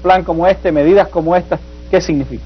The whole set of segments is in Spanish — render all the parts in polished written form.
plan como este, medidas como estas, ¿qué significa?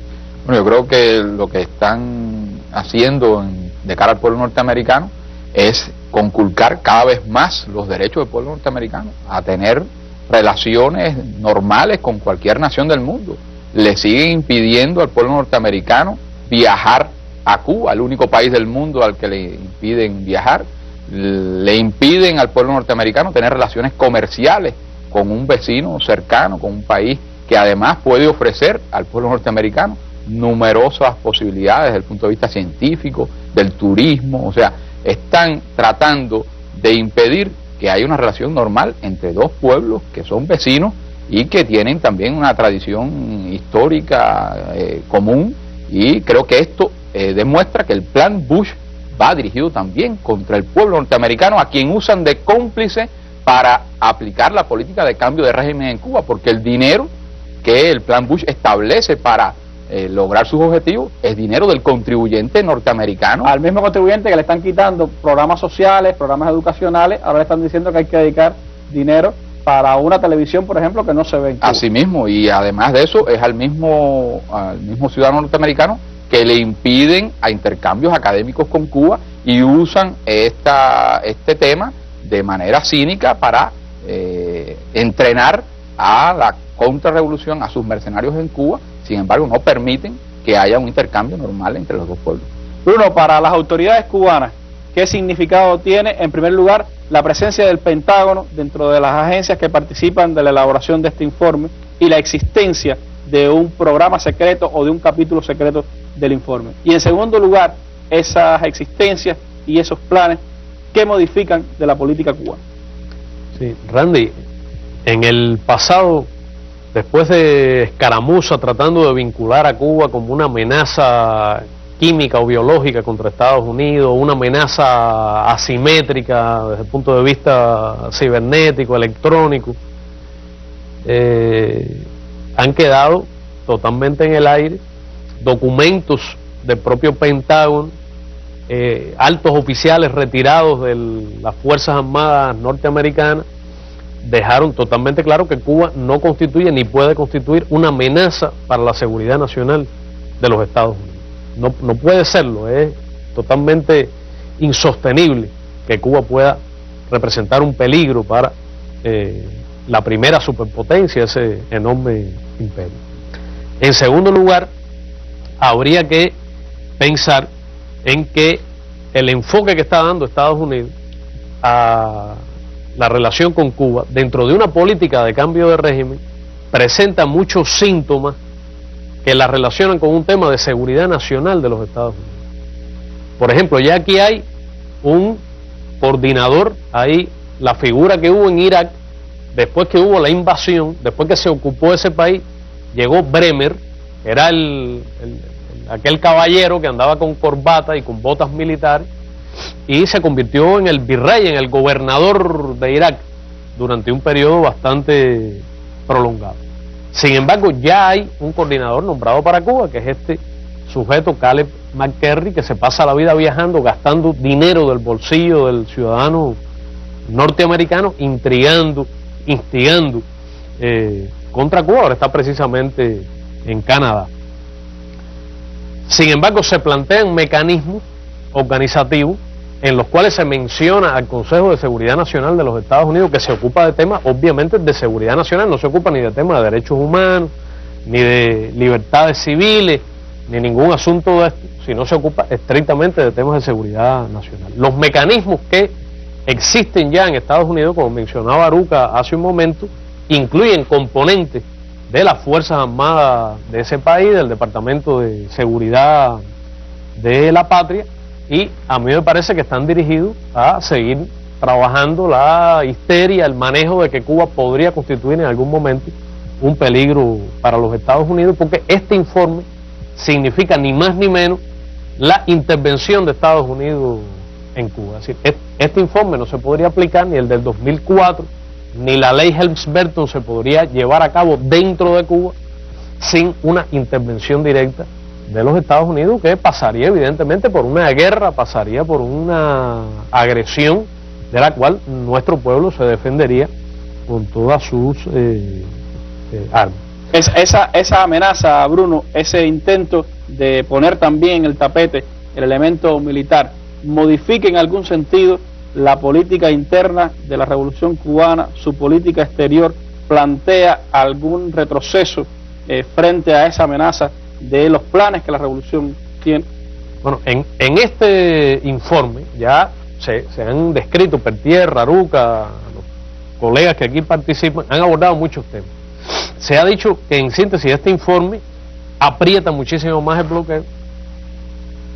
Bueno, yo creo que lo que están haciendo de cara al pueblo norteamericano es conculcar cada vez más los derechos del pueblo norteamericano a tener relaciones normales con cualquier nación del mundo. Le siguen impidiendo al pueblo norteamericano viajar a Cuba, el único país del mundo al que le impiden viajar. Le impiden al pueblo norteamericano tener relaciones comerciales con un vecino cercano, con un país que además puede ofrecer al pueblo norteamericano numerosas posibilidades desde el punto de vista científico, del turismo. O sea, están tratando de impedir que haya una relación normal entre dos pueblos que son vecinos y que tienen también una tradición histórica común, y creo que esto demuestra que el plan Bush va dirigido también contra el pueblo norteamericano, a quien usan de cómplice para aplicar la política de cambio de régimen en Cuba, porque el dinero que el plan Bush establece para lograr sus objetivos es dinero del contribuyente norteamericano. Al mismo contribuyente que le están quitando programas sociales, programas educacionales, ahora le están diciendo que hay que dedicar dinero para una televisión, por ejemplo, que no se ve en Cuba. Así mismo, y además de eso es al mismo ciudadano norteamericano que le impiden a intercambios académicos con Cuba y usan este tema de manera cínica para entrenar a la contrarrevolución, a sus mercenarios en Cuba. Sin embargo, no permiten que haya un intercambio normal entre los dos pueblos. Bruno, para las autoridades cubanas, ¿qué significado tiene, en primer lugar, la presencia del Pentágono dentro de las agencias que participan de la elaboración de este informe y la existencia de un programa secreto o de un capítulo secreto del informe? Y en segundo lugar, esas existencias y esos planes, ¿qué modifican de la política cubana? Sí, Randy, en el pasado, después de escaramuza tratando de vincular a Cuba como una amenaza química o biológica contra Estados Unidos, una amenaza asimétrica desde el punto de vista cibernético, electrónico, han quedado totalmente en el aire documentos del propio Pentágono, altos oficiales retirados de las Fuerzas Armadas norteamericanas dejaron totalmente claro que Cuba no constituye ni puede constituir una amenaza para la seguridad nacional de los Estados Unidos. No puede serlo, es totalmente insostenible que Cuba pueda representar un peligro para la primera superpotencia, ese enorme imperio. En segundo lugar, habría que pensar en que el enfoque que está dando Estados Unidos a la relación con Cuba dentro de una política de cambio de régimen presenta muchos síntomas que la relacionan con un tema de seguridad nacional de los Estados Unidos. Por ejemplo, ya aquí hay un coordinador, ahí la figura que hubo en Irak, después que hubo la invasión, después que se ocupó ese país, llegó Bremer, era aquel caballero que andaba con corbata y con botas militares, y se convirtió en el virrey, en el gobernador de Irak durante un periodo bastante prolongado. Sin embargo, ya hay un coordinador nombrado para Cuba, que es este sujeto, Caleb McCarthy, que se pasa la vida viajando, gastando dinero del bolsillo del ciudadano norteamericano, intrigando, instigando contra Cuba. Ahora está precisamente en Canadá. Sin embargo, se plantean mecanismos organizativos en los cuales se menciona al Consejo de Seguridad Nacional de los Estados Unidos, que se ocupa de temas obviamente de seguridad nacional, no se ocupa ni de temas de derechos humanos, ni de libertades civiles, ni ningún asunto de esto, sino se ocupa estrictamente de temas de seguridad nacional. Los mecanismos que existen ya en Estados Unidos, como mencionaba Aruca hace un momento, incluyen componentes de las Fuerzas Armadas de ese país, del Departamento de Seguridad de la Patria, y a mí me parece que están dirigidos a seguir trabajando la histeria, el manejo de que Cuba podría constituir en algún momento un peligro para los Estados Unidos, porque este informe significa ni más ni menos la intervención de Estados Unidos en Cuba. Es decir, este informe no se podría aplicar, ni el del 2004, ni la ley Helms-Burton se podría llevar a cabo dentro de Cuba sin una intervención directa de los Estados Unidos, que pasaría evidentemente por una guerra, pasaría por una agresión de la cual nuestro pueblo se defendería con todas sus armas. Esa amenaza, Bruno, ese intento de poner también en el tapete el elemento militar, ¿modifica en algún sentido la política interna de la Revolución Cubana, su política exterior? ¿Plantea algún retroceso frente a esa amenaza de los planes que la revolución tiene? Bueno, en este informe ya se han descrito, Peltier, Aruca, los colegas que aquí participan, han abordado muchos temas. Se ha dicho que en síntesis este informe aprieta muchísimo más el bloqueo,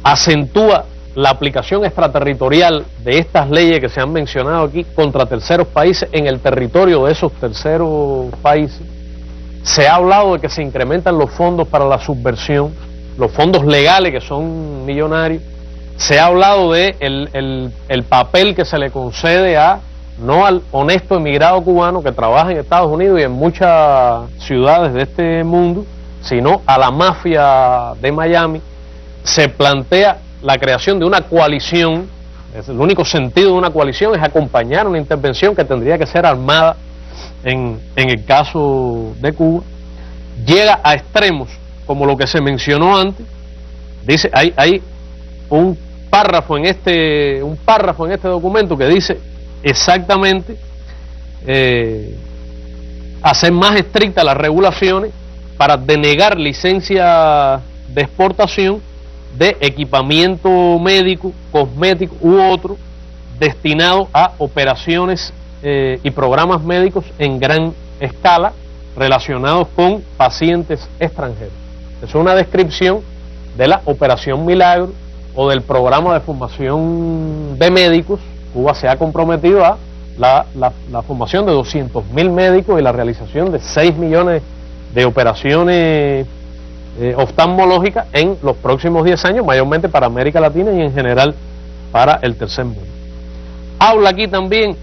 acentúa la aplicación extraterritorial de estas leyes que se han mencionado aquí contra terceros países en el territorio de esos terceros países. Se ha hablado de que se incrementan los fondos para la subversión, los fondos legales que son millonarios. Se ha hablado de el papel que se le concede no al honesto emigrado cubano que trabaja en Estados Unidos y en muchas ciudades de este mundo, sino a la mafia de Miami. Se plantea la creación de una coalición. El único sentido de una coalición es acompañar una intervención que tendría que ser armada en el caso de Cuba. Llega a extremos como lo que se mencionó antes. Dice, hay un párrafo en este documento que dice exactamente hacer más estrictas las regulaciones para denegar licencia de exportación de equipamiento médico, cosmético u otro destinado a operaciones y programas médicos en gran escala relacionados con pacientes extranjeros. Es una descripción de la Operación Milagro o del programa de formación de médicos. Cuba se ha comprometido a la formación de 200.000 médicos y la realización de 6 millones de operaciones oftalmológicas en los próximos 10 años, mayormente para América Latina y en general para el tercer mundo. Habla aquí también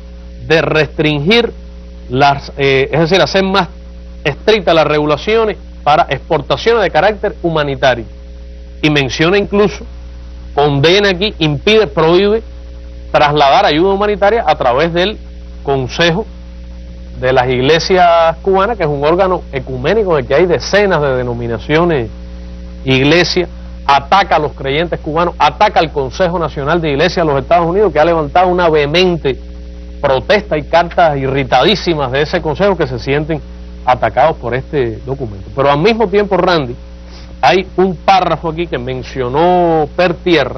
de restringir es decir, hacer más estrictas las regulaciones para exportaciones de carácter humanitario, y menciona incluso, condena aquí, impide, prohíbe trasladar ayuda humanitaria a través del Consejo de las Iglesias Cubanas, que es un órgano ecuménico en el que hay decenas de denominaciones, iglesias. Ataca a los creyentes cubanos, ataca al Consejo Nacional de Iglesias de los Estados Unidos, que ha levantado una vehemente protesta y cartas irritadísimas de ese consejo, que se sienten atacados por este documento. Pero al mismo tiempo, Randy, hay un párrafo aquí que mencionó Peltier,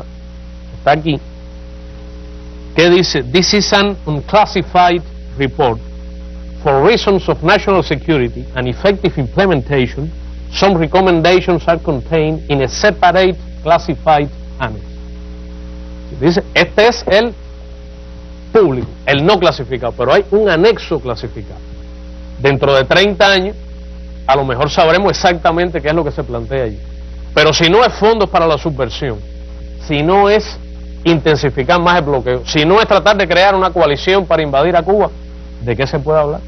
está aquí, que dice: "This is an unclassified report. For reasons of national security and effective implementation, some recommendations are contained in a separate classified annex." Dice, este es el público, el no clasificado, pero hay un anexo clasificado. Dentro de 30 años, a lo mejor sabremos exactamente qué es lo que se plantea allí. Pero si no es fondos para la subversión, si no es intensificar más el bloqueo, si no es tratar de crear una coalición para invadir a Cuba, ¿de qué se puede hablar?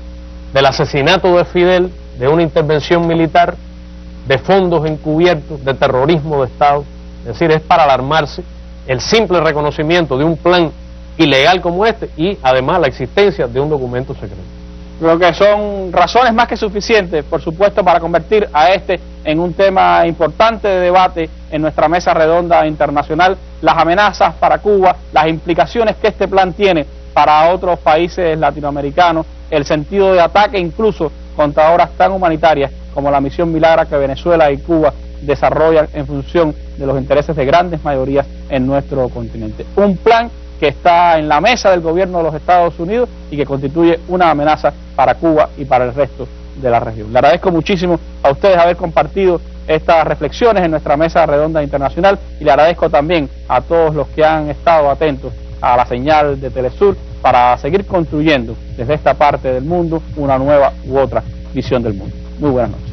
Del asesinato de Fidel, de una intervención militar, de fondos encubiertos, de terrorismo de Estado. Es decir, es para alarmarse el simple reconocimiento de un plan ilegal como este y además la existencia de un documento secreto. Creo que son razones más que suficientes, por supuesto, para convertir a este en un tema importante de debate en nuestra mesa redonda internacional, las amenazas para Cuba, las implicaciones que este plan tiene para otros países latinoamericanos, el sentido de ataque incluso contra obras tan humanitarias como la Misión Milagro que Venezuela y Cuba desarrollan en función de los intereses de grandes mayorías en nuestro continente. Un plan que está en la mesa del gobierno de los Estados Unidos y que constituye una amenaza para Cuba y para el resto de la región. Le agradezco muchísimo a ustedes haber compartido estas reflexiones en nuestra mesa redonda internacional, y le agradezco también a todos los que han estado atentos a la señal de Telesur para seguir construyendo desde esta parte del mundo una nueva u otra visión del mundo. Muy buenas noches.